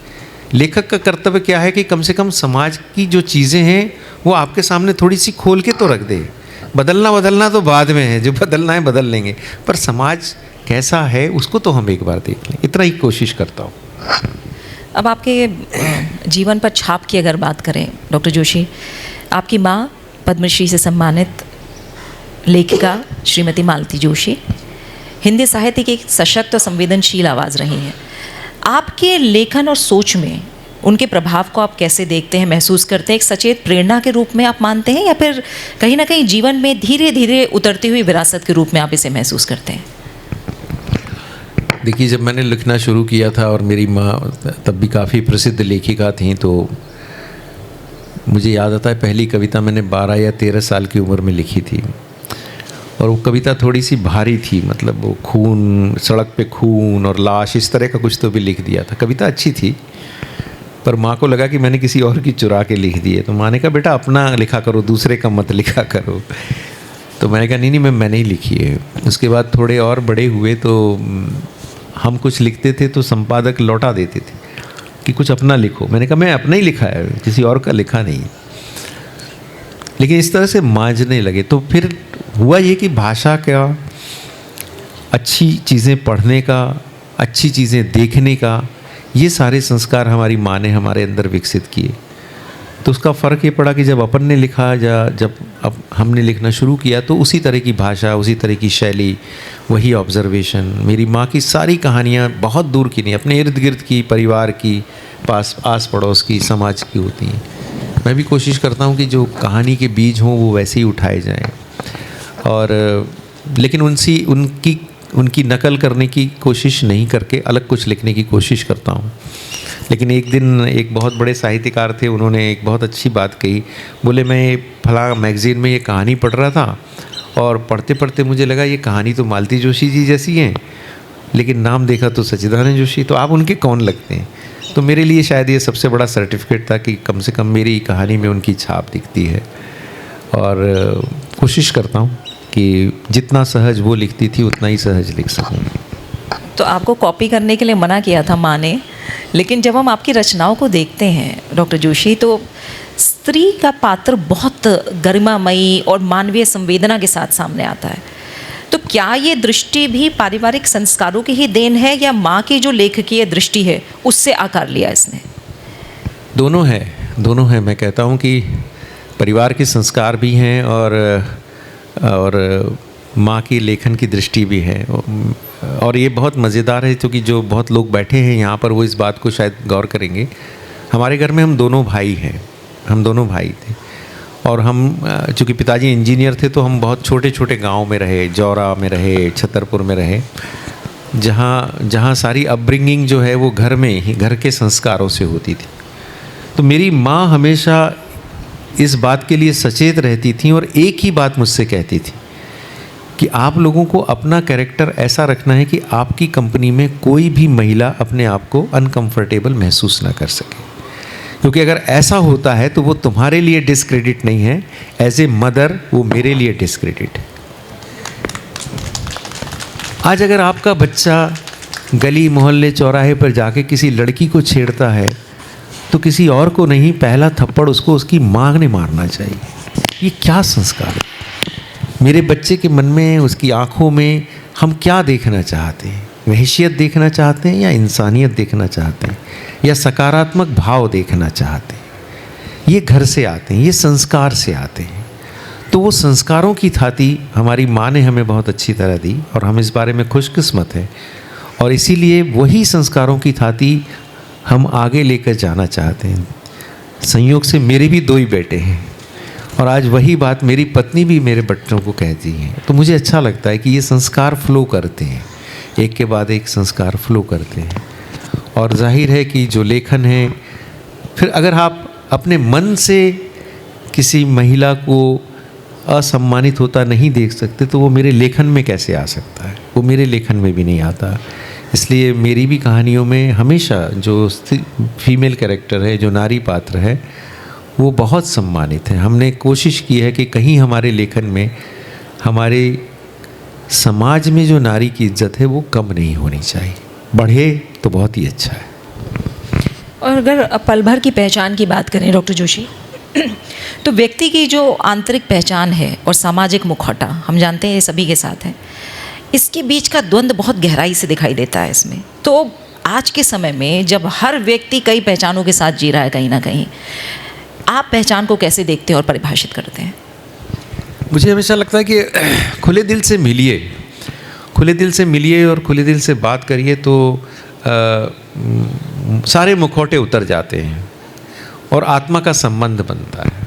लेखक का कर्तव्य क्या है कि कम से कम समाज की जो चीज़ें हैं वो आपके सामने थोड़ी सी खोल के तो रख दे। बदलना तो बाद में है, जो बदलना है बदल लेंगे, पर समाज कैसा है उसको तो हम एक बार देख लें, इतना ही कोशिश करता हूँ। अब आपके जीवन पर छाप की अगर बात करें डॉक्टर जोशी, आपकी माँ पद्मश्री से सम्मानित लेखिका श्रीमती मालती जोशी हिंदी साहित्य की एक सशक्त और संवेदनशील आवाज़ रही हैं। आपके लेखन और सोच में उनके प्रभाव को आप कैसे देखते हैं, महसूस करते हैं? एक सचेत प्रेरणा के रूप में आप मानते हैं या फिर कहीं ना कहीं जीवन में धीरे धीरे उतरती हुई विरासत के रूप में आप इसे महसूस करते हैं? देखिए, जब मैंने लिखना शुरू किया था और मेरी माँ तब भी काफ़ी प्रसिद्ध लेखिका थी, तो मुझे याद आता है पहली कविता मैंने 12 या 13 साल की उम्र में लिखी थी और वो कविता थोड़ी सी भारी थी, मतलब वो खून, सड़क पे खून और लाश, इस तरह का कुछ तो भी लिख दिया था। कविता अच्छी थी पर माँ को लगा कि मैंने किसी और की चुरा के लिख दी है, तो माँ ने कहा बेटा अपना लिखा करो, दूसरे का मत लिखा करो। तो मैंने कहा नहीं मैंने ही लिखी है। उसके बाद थोड़े और बड़े हुए तो हम कुछ लिखते थे तो संपादक लौटा देते थे कि कुछ अपना लिखो। मैंने कहा मैं अपना ही लिखा है, किसी और का लिखा नहीं। लेकिन इस तरह से मांझने लगे तो फिर हुआ ये कि भाषा का, अच्छी चीज़ें पढ़ने का, अच्छी चीज़ें देखने का, ये सारे संस्कार हमारी माँ ने हमारे अंदर विकसित किए। तो उसका फ़र्क ये पड़ा कि जब अपन ने लिखा या जब अब हमने लिखना शुरू किया तो उसी तरह की भाषा, उसी तरह की शैली, वही ऑब्जर्वेशन। मेरी माँ की सारी कहानियाँ बहुत दूर की नहीं, अपने इर्द गिर्द की, परिवार की, पास आस पड़ोस की, समाज की होती हैं। मैं भी कोशिश करता हूँ कि जो कहानी के बीज हों वो वैसे ही उठाए जाएं, और लेकिन उनकी नकल करने की कोशिश नहीं करके अलग कुछ लिखने की कोशिश करता हूँ। लेकिन एक दिन एक बहुत बड़े साहित्यकार थे, उन्होंने एक बहुत अच्छी बात कही। बोले मैं फला मैगज़ीन में ये कहानी पढ़ रहा था और पढ़ते पढ़ते मुझे लगा ये कहानी तो मालती जोशी जी जैसी है, लेकिन नाम देखा तो सच्चिदानंद जोशी, तो आप उनके कौन लगते हैं? तो मेरे लिए शायद ये सबसे बड़ा सर्टिफिकेट था कि कम से कम मेरी कहानी में उनकी छाप दिखती है। और कोशिश करता हूँ कि जितना सहज वो लिखती थी उतना ही सहज लिख सकूँ। तो आपको कॉपी करने के लिए मना किया था माँ ने, लेकिन जब हम आपकी रचनाओं को देखते हैं डॉक्टर जोशी, तो स्त्री का पात्र बहुत गरिमामयी और मानवीय संवेदना के साथ सामने आता है। तो क्या ये दृष्टि भी पारिवारिक संस्कारों की ही देन है या माँ की जो लेखकीय दृष्टि है उससे आकार लिया इसने? दोनों है। मैं कहता हूँ कि परिवार के संस्कार भी हैं और माँ की लेखन की दृष्टि भी है। और ये बहुत मज़ेदार है क्योंकि जो बहुत लोग बैठे हैं यहाँ पर वो इस बात को शायद गौर करेंगे। हमारे घर में हम दोनों भाई हैं, हम दोनों भाई थे, और हम चूँकि पिताजी इंजीनियर थे तो हम बहुत छोटे छोटे गांव में रहे, जौरा में रहे, छतरपुर में रहे, जहाँ सारी अपब्रिंगिंग जो है वो घर में ही, घर के संस्कारों से होती थी। तो मेरी माँ हमेशा इस बात के लिए सचेत रहती थी और एक ही बात मुझसे कहती थी कि आप लोगों को अपना कैरेक्टर ऐसा रखना है कि आपकी कंपनी में कोई भी महिला अपने आप को अनकंफर्टेबल महसूस ना कर सके, क्योंकि अगर ऐसा होता है तो वो तुम्हारे लिए डिस्क्रेडिट नहीं है, एज ए मदर वो मेरे लिए डिस्क्रेडिट है। आज अगर आपका बच्चा गली मोहल्ले चौराहे पर जाके किसी लड़की को छेड़ता है तो किसी और को नहीं, पहला थप्पड़ उसको उसकी माँ ने मारना चाहिए। ये क्या संस्कार है? मेरे बच्चे के मन में, उसकी आँखों में हम क्या देखना चाहते हैं? वहशियत देखना चाहते हैं या इंसानियत देखना चाहते हैं या सकारात्मक भाव देखना चाहते हैं? ये घर से आते हैं, ये संस्कार से आते हैं। तो वो संस्कारों की थाती हमारी माँ ने हमें बहुत अच्छी तरह दी और हम इस बारे में खुशकिस्मत हैं, और इसीलिए वही संस्कारों की थाती हम आगे लेकर जाना चाहते हैं। संयोग से मेरे भी 2 ही बेटे हैं और आज वही बात मेरी पत्नी भी मेरे बच्चों को कहती है। तो मुझे अच्छा लगता है कि ये संस्कार फ्लो करते हैं, एक के बाद एक संस्कार फ्लो करते हैं। और जाहिर है कि जो लेखन है, फिर अगर आप अपने मन से किसी महिला को असम्मानित होता नहीं देख सकते तो वो मेरे लेखन में कैसे आ सकता है? वो मेरे लेखन में भी नहीं आता। इसलिए मेरी भी कहानियों में हमेशा जो फीमेल कैरेक्टर है, जो नारी पात्र है, वो बहुत सम्मानित है। हमने कोशिश की है कि कहीं हमारे लेखन में, हमारे समाज में जो नारी की इज्जत है वो कम नहीं होनी चाहिए, बढ़े तो बहुत ही अच्छा है। और अगर पल भर की पहचान की बात करें डॉक्टर जोशी, तो व्यक्ति की जो आंतरिक पहचान है और सामाजिक मुखौटा, हम जानते हैं ये सभी के साथ है, इसके बीच का द्वंद्व बहुत गहराई से दिखाई देता है इसमें। तो आज के समय में जब हर व्यक्ति कई पहचानों के साथ जी रहा है कहीं ना कहीं, आप पहचान को कैसे देखते हैं और परिभाषित करते हैं? मुझे हमेशा लगता है कि खुले दिल से मिलिए, खुले दिल से मिलिए और खुले दिल से बात करिए तो सारे मुखौटे उतर जाते हैं और आत्मा का संबंध बनता है।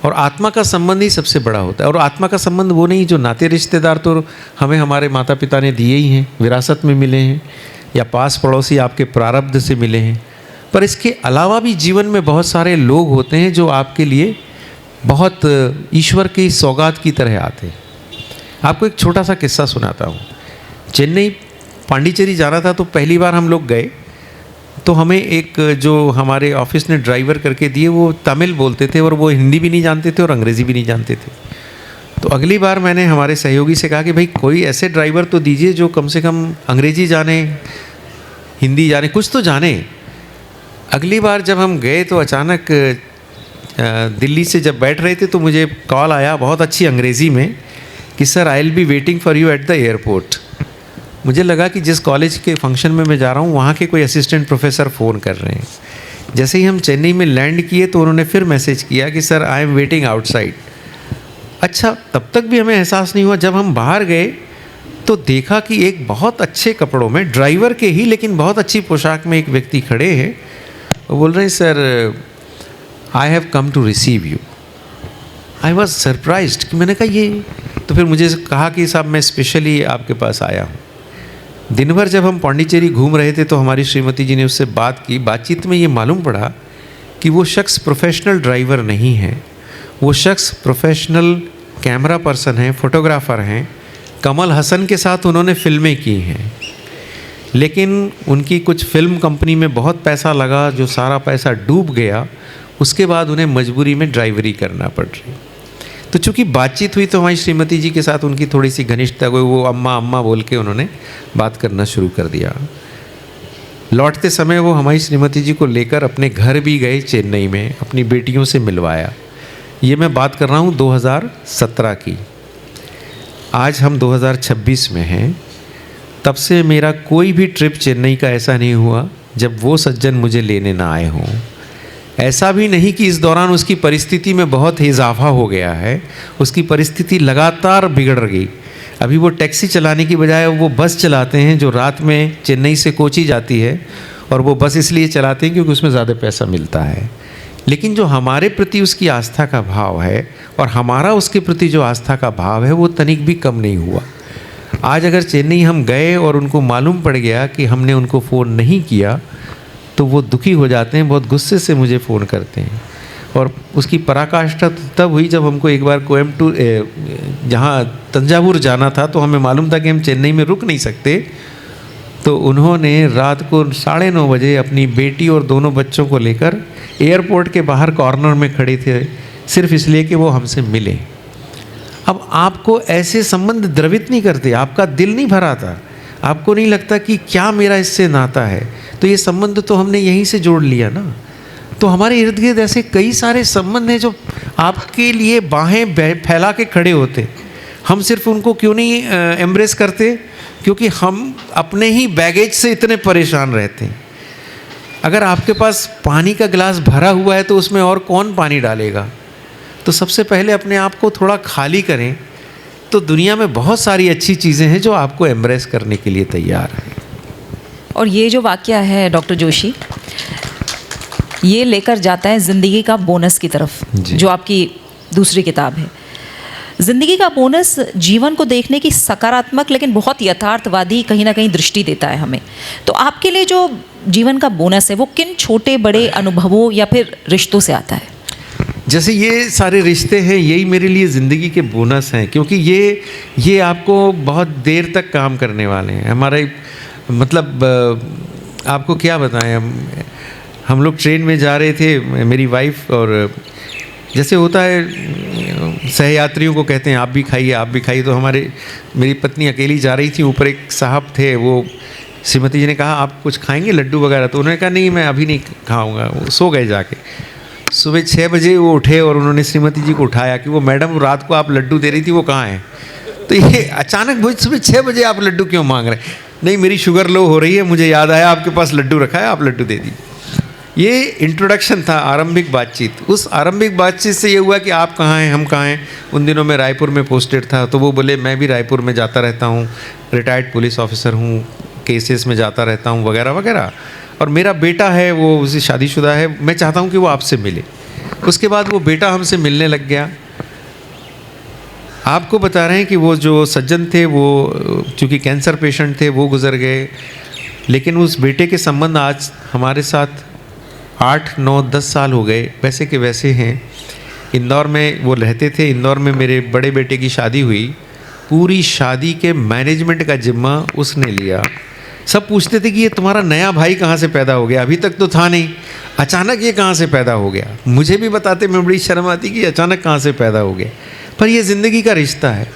और आत्मा का संबंध ही सबसे बड़ा होता है। और आत्मा का संबंध वो नहीं जो नाते रिश्तेदार तो हमें हमारे माता पिता ने दिए ही हैं, विरासत में मिले हैं, या पास पड़ोसी आपके प्रारब्ध से मिले हैं, पर इसके अलावा भी जीवन में बहुत सारे लोग होते हैं जो आपके लिए बहुत ईश्वर की सौगात की तरह आते हैं। आपको एक छोटा सा किस्सा सुनाता हूँ। चेन्नई पांडिचेरी जाना था तो पहली बार हम लोग गए तो हमें एक जो हमारे ऑफिस ने ड्राइवर करके दिए वो तमिल बोलते थे और वो हिंदी भी नहीं जानते थे और अंग्रेज़ी भी नहीं जानते थे। तो अगली बार मैंने हमारे सहयोगी से कहा कि भाई कोई ऐसे ड्राइवर तो दीजिए जो कम से कम अंग्रेज़ी जाने, हिंदी जाने, कुछ तो जाने। अगली बार जब हम गए तो अचानक दिल्ली से जब बैठ रहे थे तो मुझे कॉल आया बहुत अच्छी अंग्रेज़ी में कि sir I will be waiting for you at the airport. मुझे लगा कि जिस कॉलेज के फंक्शन में मैं जा रहा हूँ वहाँ के कोई असिस्टेंट प्रोफेसर फ़ोन कर रहे हैं। जैसे ही हम चेन्नई में लैंड किए तो उन्होंने फिर मैसेज किया कि sir I am waiting outside. अच्छा, तब तक भी हमें एहसास नहीं हुआ। जब हम बाहर गए तो देखा कि एक बहुत अच्छे कपड़ों में, ड्राइवर के ही लेकिन बहुत अच्छी पोशाक में एक व्यक्ति खड़े हैं। वो बोल रहे हैं sir I have come to receive you. I was surprised कि मैंने कहा ये, तो फिर मुझे कहा कि साहब मैं स्पेशली आपके पास आया हूँ। दिन भर जब हम पांडिचेरी घूम रहे थे तो हमारी श्रीमती जी ने उससे बात की। बातचीत में ये मालूम पड़ा कि वो शख्स प्रोफेशनल ड्राइवर नहीं है, वो शख्स प्रोफेशनल कैमरा पर्सन हैं, फोटोग्राफ़र हैं। कमल हसन के साथ उन्होंने फ़िल्में की हैं, लेकिन उनकी कुछ फिल्म कंपनी में बहुत पैसा लगा, जो सारा पैसा डूब गया। उसके बाद उन्हें मजबूरी में ड्राइवरी करना पड़ रही। तो चूँकि बातचीत हुई तो हमारी श्रीमती जी के साथ उनकी थोड़ी सी घनिष्ठता हुई। वो अम्मा अम्मा बोल के उन्होंने बात करना शुरू कर दिया। लौटते समय वो हमारी श्रीमती जी को लेकर अपने घर भी गए चेन्नई में, अपनी बेटियों से मिलवाया। ये मैं बात कर रहा हूँ 2017 की। आज हम 2026 में हैं। तब से मेरा कोई भी ट्रिप चेन्नई का ऐसा नहीं हुआ जब वो सज्जन मुझे लेने ना आए हों। ऐसा भी नहीं कि इस दौरान उसकी परिस्थिति में बहुत इजाफा हो गया है, उसकी परिस्थिति लगातार बिगड़ गई। अभी वो टैक्सी चलाने की बजाय वो बस चलाते हैं जो रात में चेन्नई से कोची जाती है, और वो बस इसलिए चलाते हैं क्योंकि उसमें ज़्यादा पैसा मिलता है। लेकिन जो हमारे प्रति उसकी आस्था का भाव है और हमारा उसके प्रति जो आस्था का भाव है वो तनिक भी कम नहीं हुआ। आज अगर चेन्नई हम गए और उनको मालूम पड़ गया कि हमने उनको फ़ोन नहीं किया तो वो दुखी हो जाते हैं, बहुत गुस्से से मुझे फ़ोन करते हैं। और उसकी पराकाष्ठा तब हुई जब हमको एक बार कोयम्बटूर जहाँ तंजावुर जाना था, तो हमें मालूम था कि हम चेन्नई में रुक नहीं सकते, तो उन्होंने रात को 9:30 बजे अपनी बेटी और दोनों बच्चों को लेकर एयरपोर्ट के बाहर कॉर्नर में खड़े थे, सिर्फ इसलिए कि वो हमसे मिले। अब आपको ऐसे संबंध द्रवित नहीं करते, आपका दिल नहीं भराता, आपको नहीं लगता कि क्या मेरा इससे नाता है, तो ये संबंध तो हमने यहीं से जोड़ लिया ना। तो हमारे इर्द गिर्द ऐसे कई सारे संबंध हैं जो आपके लिए बाहें फैला के खड़े होते। हम सिर्फ उनको क्यों नहीं एम्ब्रेस करते? क्योंकि हम अपने ही बैगेज से इतने परेशान रहते हैं। अगर आपके पास पानी का गिलास भरा हुआ है तो उसमें और कौन पानी डालेगा? तो सबसे पहले अपने आप को थोड़ा खाली करें, तो दुनिया में बहुत सारी अच्छी चीज़ें हैं जो आपको एम्ब्रेस करने के लिए तैयार हैं। और ये जो वाक़या है डॉक्टर जोशी, ये लेकर जाता है ज़िंदगी का बोनस की तरफ, जो आपकी दूसरी किताब है। ज़िंदगी का बोनस जीवन को देखने की सकारात्मक लेकिन बहुत यथार्थवादी कहीं ना कहीं दृष्टि देता है हमें। तो आपके लिए जो जीवन का बोनस है वो किन छोटे बड़े अनुभवों या फिर रिश्तों से आता है? जैसे ये सारे रिश्ते हैं, यही मेरे लिए ज़िंदगी के बोनस हैं, क्योंकि ये आपको बहुत देर तक काम करने वाले हैं। हमारे मतलब आपको क्या बताएं, हम लोग ट्रेन में जा रहे थे, मेरी वाइफ, और जैसे होता है सहयात्रियों को कहते हैं आप भी खाइए, तो मेरी पत्नी अकेली जा रही थी, ऊपर एक साहब थे, वो श्रीमती जी ने कहा आप कुछ खाएंगे लड्डू वगैरह? तो उन्होंने कहा नहीं मैं अभी नहीं खाऊंगा, वो सो गए जाके। सुबह 6 बजे वो उठे और उन्होंने श्रीमती जी को उठाया कि वो मैडम रात को आप लड्डू दे रही थी वो कहाँ है? तो ये अचानक भाई सुबह 6 बजे आप लड्डू क्यों मांग रहे हैं? नहीं मेरी शुगर लो हो रही है, मुझे याद आया आपके पास लड्डू रखा है, आप लड्डू दे दीजिए। ये इंट्रोडक्शन था, आरंभिक बातचीत। उस आरंभिक बातचीत से ये हुआ कि आप कहाँ हैं, हम कहाँ हैं। उन दिनों मैं रायपुर में पोस्टेड था, तो वो बोले मैं भी रायपुर में जाता रहता हूँ, रिटायर्ड पुलिस ऑफिसर हूँ, केसेस में जाता रहता हूँ वगैरह वगैरह, और मेरा बेटा है वो उसी शादीशुदा है, मैं चाहता हूँ कि वो आपसे मिले। उसके बाद वो बेटा हमसे मिलने लग गया। आपको बता रहे हैं कि वो जो सज्जन थे वो चूँकि कैंसर पेशेंट थे, वो गुजर गए, लेकिन उस बेटे के संबंध आज हमारे साथ 8, 9, 10 साल हो गए, वैसे के वैसे हैं। इंदौर में वो रहते थे, इंदौर में मेरे बड़े बेटे की शादी हुई, पूरी शादी के मैनेजमेंट का जिम्मा उसने लिया। सब पूछते थे कि ये तुम्हारा नया भाई कहाँ से पैदा हो गया, अभी तक तो था नहीं, अचानक ये कहाँ से पैदा हो गया? मुझे भी बताते, मैं बड़ी शर्म आती कि अचानक कहाँ से पैदा हो गया। पर ये ज़िंदगी का रिश्ता है।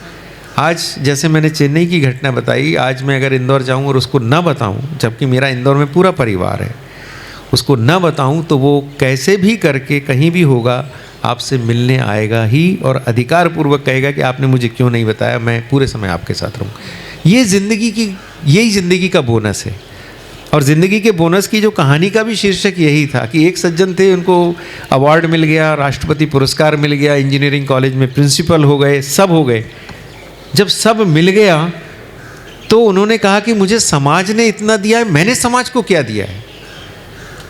आज जैसे मैंने चेन्नई की घटना बताई, आज मैं अगर इंदौर जाऊँ और उसको न बताऊँ, जबकि मेरा इंदौर में पूरा परिवार है, उसको न बताऊं तो वो कैसे भी करके कहीं भी होगा आपसे मिलने आएगा ही, और अधिकारपूर्वक कहेगा कि आपने मुझे क्यों नहीं बताया, मैं पूरे समय आपके साथ रहूँ। यही ज़िंदगी का बोनस है। और ज़िंदगी के बोनस की जो कहानी का भी शीर्षक यही था कि एक सज्जन थे, उनको अवार्ड मिल गया, राष्ट्रपति पुरस्कार मिल गया, इंजीनियरिंग कॉलेज में प्रिंसिपल हो गए, सब हो गए। जब सब मिल गया तो उन्होंने कहा कि मुझे समाज ने इतना दिया है, मैंने समाज को क्या दिया है?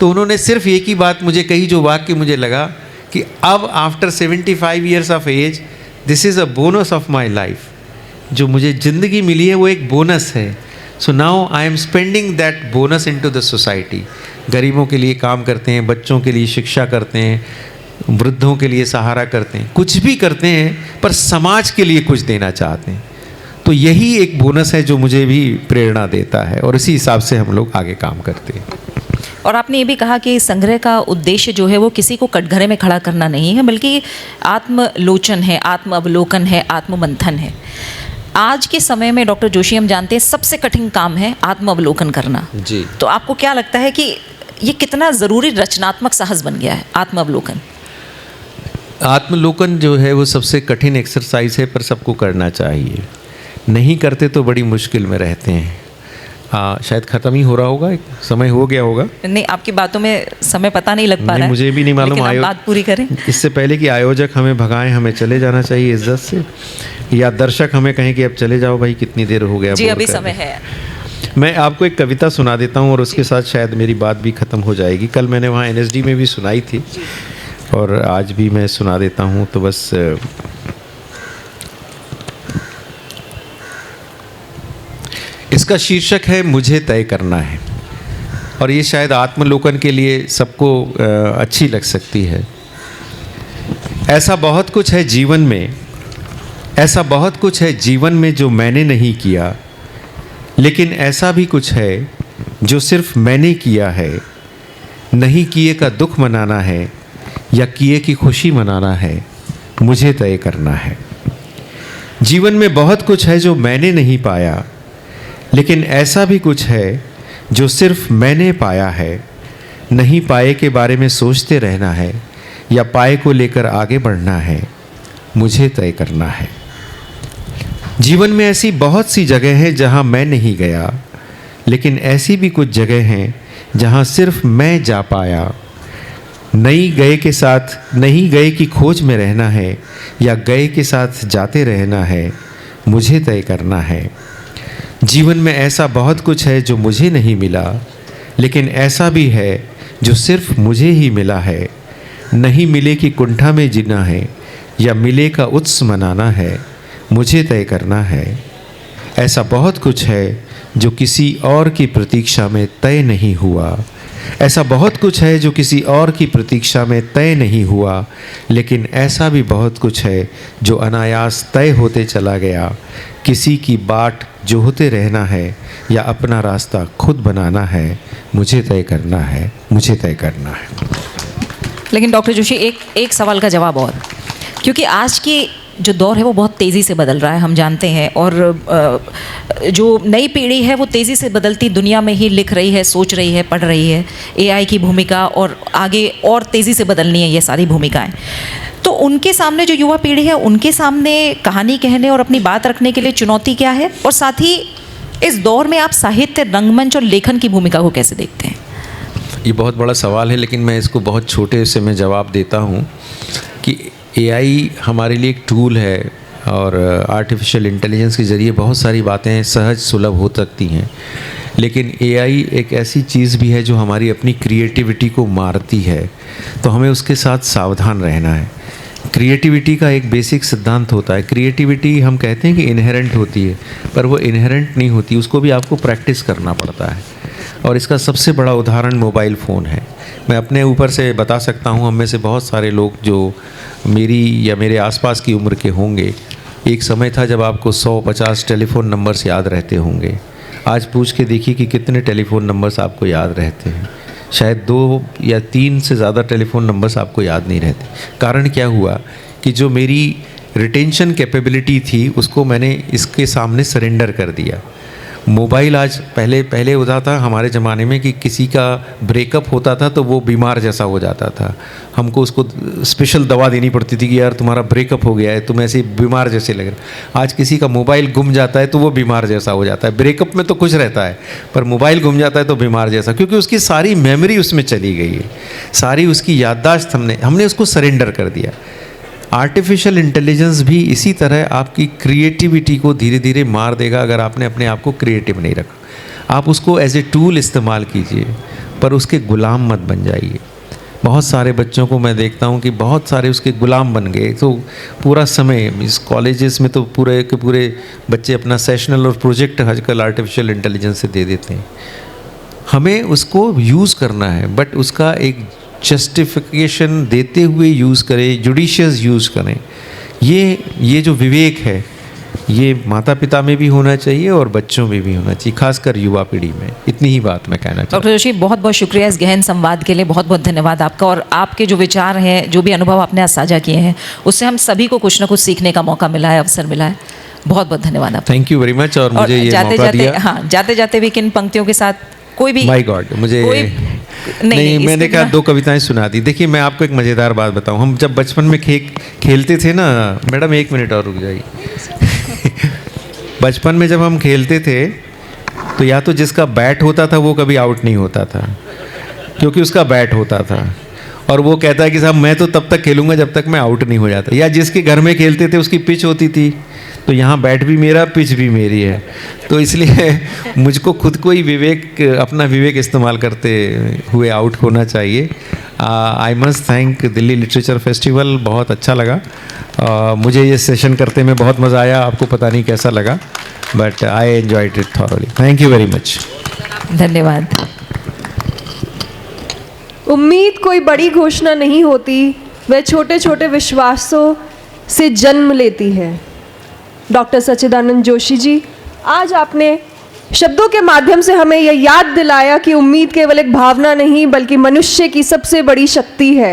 तो उन्होंने सिर्फ एक ही बात मुझे कही, जो वाक्य मुझे लगा कि अब after 75 years of age, this is a bonus of my life. जो मुझे ज़िंदगी मिली है वो एक बोनस है। So now I am spending that bonus into the society. गरीबों के लिए काम करते हैं, बच्चों के लिए शिक्षा करते हैं, वृद्धों के लिए सहारा करते हैं, कुछ भी करते हैं, पर समाज के लिए कुछ देना चाहते हैं। तो यही एक बोनस है जो मुझे भी प्रेरणा देता है, और इसी हिसाब से हम लोग आगे काम करते हैं। और आपने ये भी कहा कि संग्रह का उद्देश्य जो है वो किसी को कटघरे में खड़ा करना नहीं है, बल्कि आत्मलोचन है, आत्म अवलोकन है, आत्ममंथन है। आज के समय में डॉक्टर जोशी, हम जानते हैं सबसे कठिन काम है आत्म अवलोकन करना जी। तो आपको क्या लगता है कि ये कितना ज़रूरी रचनात्मक साहस बन गया है आत्म अवलोकन? आत्मलोकन जो है वो सबसे कठिन एक्सरसाइज है, पर सबको करना चाहिए। नहीं करते तो बड़ी मुश्किल में रहते हैं। शायद ख़त्म ही हो रहा होगा, एक समय हो गया होगा। नहीं, आपकी बातों में समय पता नहीं लग पा रहा है। मुझे भी नहीं मालूम। बात पूरी करें इससे पहले कि आयोजक हमें भगाएं, हमें चले जाना चाहिए इज्जत से। या दर्शक हमें कहें कि अब चले जाओ भाई, कितनी देर हो गया, जी बोर अभी कर समय रहे। है। मैं आपको एक कविता सुना देता हूँ और उसके साथ शायद मेरी बात भी ख़त्म हो जाएगी। कल मैंने वहाँ NSD में भी सुनाई थी और आज भी मैं सुना देता हूँ। तो बस इसका शीर्षक है मुझे तय करना है, और ये शायद आत्मलोकन के लिए सबको अच्छी लग सकती है। ऐसा बहुत कुछ है जीवन में, ऐसा बहुत कुछ है जीवन में जो मैंने नहीं किया, लेकिन ऐसा भी कुछ है जो सिर्फ मैंने किया है। नहीं किए का दुख मनाना है या किए की खुशी मनाना है, मुझे तय करना है। जीवन में बहुत कुछ है जो मैंने नहीं पाया, लेकिन ऐसा भी कुछ है जो सिर्फ मैंने पाया है। नहीं पाए के बारे में सोचते रहना है या पाए को लेकर आगे बढ़ना है, मुझे तय करना है। जीवन में ऐसी बहुत सी जगह हैं जहां मैं नहीं गया, लेकिन ऐसी भी कुछ जगह हैं जहां सिर्फ मैं जा पाया। नहीं गए की खोज में रहना है या गए के साथ जाते रहना है, मुझे तय करना है। जीवन में ऐसा बहुत कुछ है जो मुझे नहीं मिला, लेकिन ऐसा भी है जो सिर्फ मुझे ही मिला है। नहीं मिले की कुंठा में जीना है या मिले का उत्सव मनाना है, मुझे तय करना है। ऐसा बहुत कुछ है जो किसी और की प्रतीक्षा में तय नहीं हुआ। ऐसा बहुत कुछ है जो किसी और की प्रतीक्षा में तय नहीं हुआ, लेकिन ऐसा भी बहुत कुछ है जो अनायास तय होते चला गया। किसी की बाट जोहते रहना है या अपना रास्ता खुद बनाना है, मुझे तय करना है, मुझे तय करना है। लेकिन डॉक्टर जोशी एक सवाल का जवाब और, क्योंकि आज की जो दौर है वो बहुत तेज़ी से बदल रहा है, हम जानते हैं, और जो नई पीढ़ी है वो तेज़ी से बदलती दुनिया में ही लिख रही है, सोच रही है, पढ़ रही है। AI की भूमिका और आगे और तेज़ी से बदलनी है ये सारी भूमिकाएं। तो उनके सामने, जो युवा पीढ़ी है, उनके सामने कहानी कहने और अपनी बात रखने के लिए चुनौती क्या है, और साथ ही इस दौर में आप साहित्य, रंगमंच और लेखन की भूमिका को कैसे देखते हैं? ये बहुत बड़ा सवाल है, लेकिन मैं इसको बहुत छोटे से मैं जवाब देता हूँ कि AI हमारे लिए एक टूल है और आर्टिफिशियल इंटेलिजेंस के ज़रिए बहुत सारी बातें सहज सुलभ हो सकती हैं, लेकिन AI एक ऐसी चीज़ भी है जो हमारी अपनी क्रिएटिविटी को मारती है। तो हमें उसके साथ सावधान रहना है। क्रिएटिविटी का एक बेसिक सिद्धांत होता है, क्रिएटिविटी हम कहते हैं कि इनहेरेंट होती है, पर वो इनहेरेंट नहीं होती, उसको भी आपको प्रैक्टिस करना पड़ता है। और इसका सबसे बड़ा उदाहरण मोबाइल फ़ोन है। मैं अपने ऊपर से बता सकता हूँ, हम में से बहुत सारे लोग जो मेरी या मेरे आसपास की उम्र के होंगे, एक समय था जब आपको 100-50 टेलीफ़ोन नंबर्स याद रहते होंगे। आज पूछ के देखिए कि कितने टेलीफ़ोन नंबर्स आपको याद रहते हैं। शायद 2 या 3 से ज़्यादा टेलीफ़ोन नंबर्स आपको याद नहीं रहते। कारण क्या हुआ कि जो मेरी रिटेंशन कैपेबिलिटी थी उसको मैंने इसके सामने सरेंडर कर दिया। मोबाइल आज पहले होता था हमारे ज़माने में कि किसी का ब्रेकअप होता था तो वो बीमार जैसा हो जाता था, हमको उसको स्पेशल दवा देनी पड़ती थी कि यार तुम्हारा ब्रेकअप हो गया है, तुम ऐसे बीमार जैसे लग रहे। आज किसी का मोबाइल गुम जाता है तो वो बीमार जैसा हो जाता है। ब्रेकअप में तो कुछ रहता है, पर मोबाइल गुम जाता है तो बीमार जैसा, क्योंकि उसकी सारी मेमोरी उसमें चली गई है, सारी उसकी याददाश्त हमने उसको सरेंडर कर दिया। आर्टिफिशियल इंटेलिजेंस भी इसी तरह आपकी क्रिएटिविटी को धीरे धीरे मार देगा अगर आपने अपने आप को क्रिएटिव नहीं रखा। आप उसको एज ए टूल इस्तेमाल कीजिए, पर उसके गुलाम मत बन जाइए। बहुत सारे बच्चों को मैं देखता हूँ कि बहुत सारे उसके गुलाम बन गए, तो पूरा समय इस कॉलेजेस में तो पूरे के पूरे बच्चे अपना सेशनल और प्रोजेक्ट आजकल आर्टिफिशियल इंटेलिजेंस से दे देते हैं। हमें उसको यूज़ करना है, बट उसका एक जस्टिफिकेशन देते हुए यूज़ करें, जुडिशियस यूज़ करें। ये जो विवेक है ये माता पिता में भी होना चाहिए और बच्चों में भी होना चाहिए, खासकर युवा पीढ़ी में। इतनी ही बात मैं कहना चाहता हूँ। डॉक्टर जोशी, बहुत बहुत शुक्रिया इस गहन संवाद के लिए, बहुत बहुत धन्यवाद आपका। और आपके जो विचार हैं, जो भी अनुभव आपने आज साझा किए हैं, उससे हम सभी को कुछ ना कुछ सीखने का मौका मिला है, अवसर मिला है। बहुत बहुत धन्यवाद आपका। Thank you very much. और मुझे ये मौका दिया। हाँ, जाते जाते भी किन पंक्तियों के साथ कोई भी, माय गॉड, मुझे नहीं मैंने कहा 2 कविताएं सुना दी। देखिए मैं आपको एक मज़ेदार बात बताऊं, हम जब बचपन में खेलते थे ना, मैडम 1 मिनट और रुक जाइए। बचपन में जब हम खेलते थे तो या तो जिसका बैट होता था वो कभी आउट नहीं होता था, क्योंकि उसका बैट होता था, और वो कहता है कि साहब मैं तो तब तक खेलूंगा जब तक मैं आउट नहीं हो जाता। या जिसके घर में खेलते थे उसकी पिच होती थी, तो यहाँ बैट भी मेरा, पिच भी मेरी है। तो इसलिए मुझको खुद को ही अपना विवेक इस्तेमाल करते हुए आउट होना चाहिए। I must thank Delhi literature festival, बहुत अच्छा लगा। मुझे ये सेशन करते में बहुत मज़ा आया, आपको पता नहीं कैसा लगा, but I enjoyed it thoroughly. Thank you very much. धन्यवाद। उम्मीद कोई बड़ी घोषणा नहीं होती, वह छोटे छोटे विश्वासों से जन्म लेती है। डॉक्टर सच्चिदानंद जोशी जी, आज आपने शब्दों के माध्यम से हमें यह याद दिलाया कि उम्मीद केवल एक भावना नहीं बल्कि मनुष्य की सबसे बड़ी शक्ति है।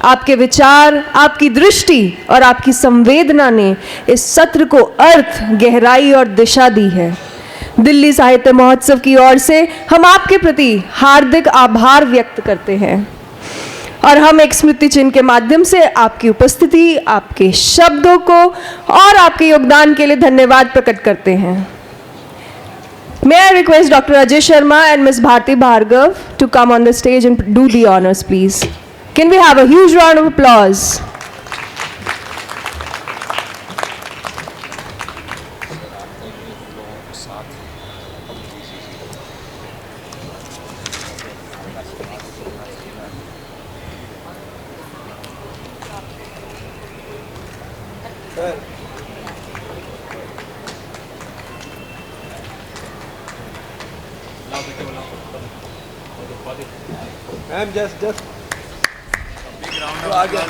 आपके विचार, आपकी दृष्टि और आपकी संवेदना ने इस सत्र को अर्थ, गहराई और दिशा दी है। दिल्ली साहित्य महोत्सव की ओर से हम आपके प्रति हार्दिक आभार व्यक्त करते हैं और हम एक स्मृति चिन्ह के माध्यम से आपकी उपस्थिति, आपके शब्दों को और आपके योगदान के लिए धन्यवाद प्रकट करते हैं। May I request Dr. Ajay Sharma and Ms. Bharti Bhargav to come on the stage and do the honors, please. Can we have a huge round of applause? Ma'am just big round आ गया।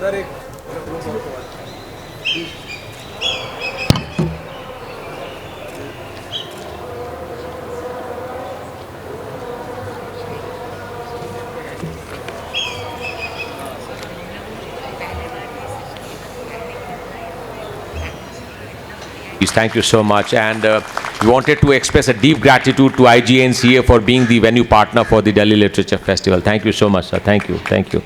Sir एक Thank you so much, and we wanted to express a deep gratitude to IGNCA for being the venue partner for the Delhi Literature Festival. Thank you so much, sir. Thank you. Thank you.